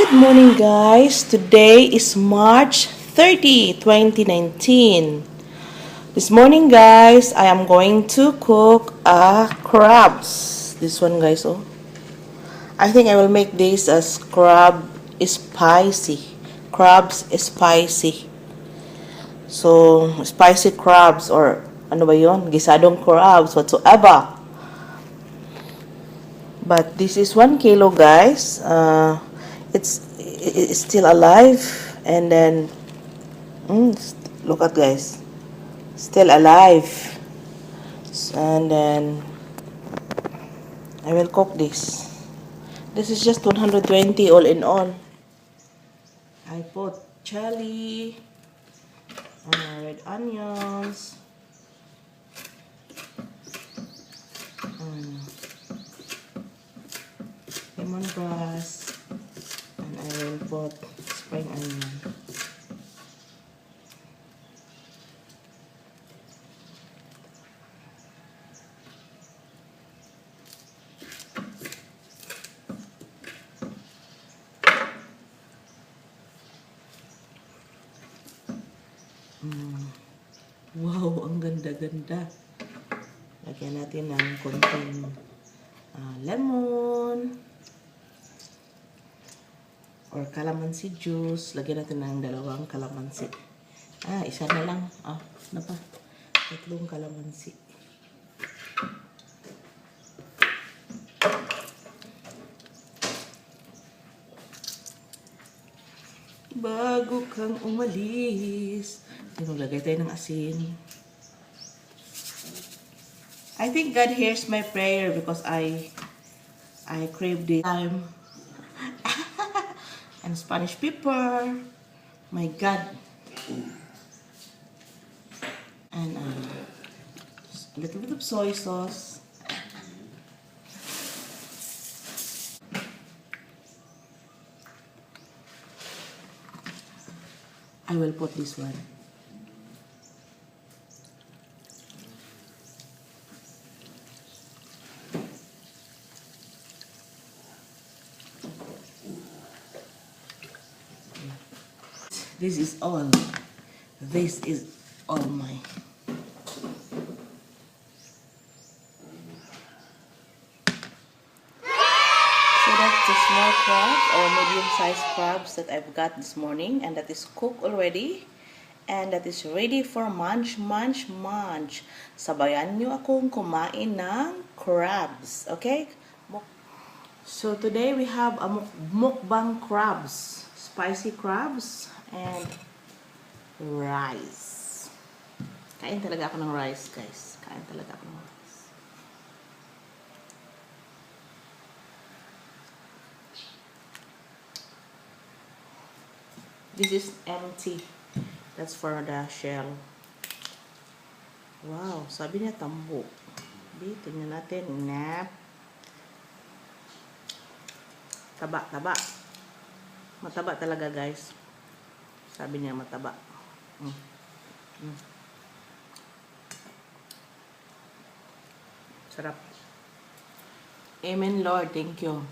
Good morning, guys. Today is March 30, 2019. This morning, guys, I am going to cook crabs. This one, guys, oh. I think I will make this as spicy. Crabs spicy. So, spicy crabs or ano ba yon? Gisadong crabs, whatsoever. But this is 1 kilo, guys. It's still alive, and then look at, guys, still alive. And then I will cook this. This is just 120 all in all. I put chili, red onions, lemongrass, and I will put spring onion. Wow, ang ganda-ganda. Lagyan natin ng konting lemon or calamansi juice. Lagyan natin ng 2 calamansi. Isa na lang. Ano pa? 3 calamansi. Bago kang umalis, maglagay tayo ng asin. I think God hears my prayer because I crave this time. And Spanish pepper. My God. And a little bit of soy sauce. I will put this one. This is all. This is all my. So that's the small crabs or medium-sized crabs that I've got this morning, and that is cooked already, and that is ready for munch. Sabayan nyo akong kumain ng crabs, okay? So today we have a mukbang crabs, spicy crabs, and rice. Kain talaga ako ng rice, guys. Kain talaga ako ng rice. This is empty. That's for the shell. Wow, sabi niya tambo. Tingnan natin. Nap. Taba. Mataba talaga, guys. Sabi niya mataba. Sarap. Amen, Lord. Thank you.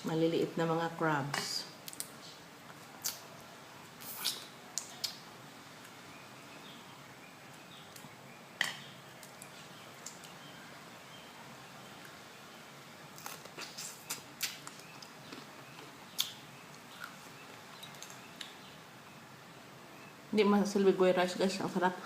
Maliliit na mga crabs. Hindi masasalbig ko yung rice, guys. Ang sarap.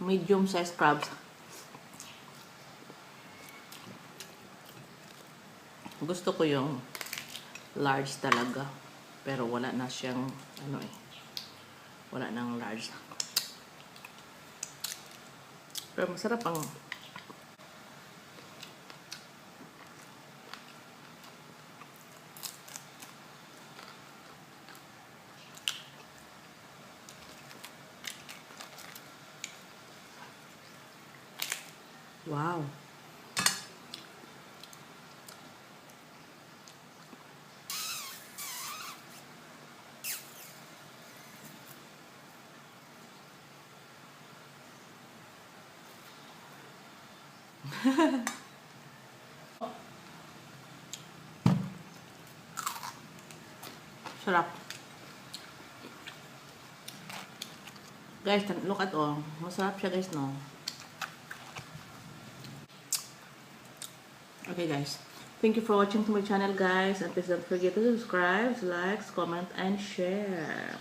medium size crabs. Gusto ko yung large talaga. Pero wala na siyang, wala nang large. Pero masarap ang wow. Sarap. Guys, look at all. Masarap siya guys, no? Okay guys. Thank you for watching to my channel guys. And please don't forget to subscribe, like, comment, and share.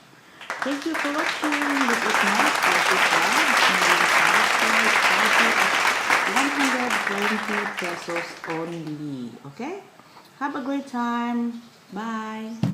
Thank you for watching. This is my spicy crab. It's 120 pesos only. Okay? Have a great time. Bye.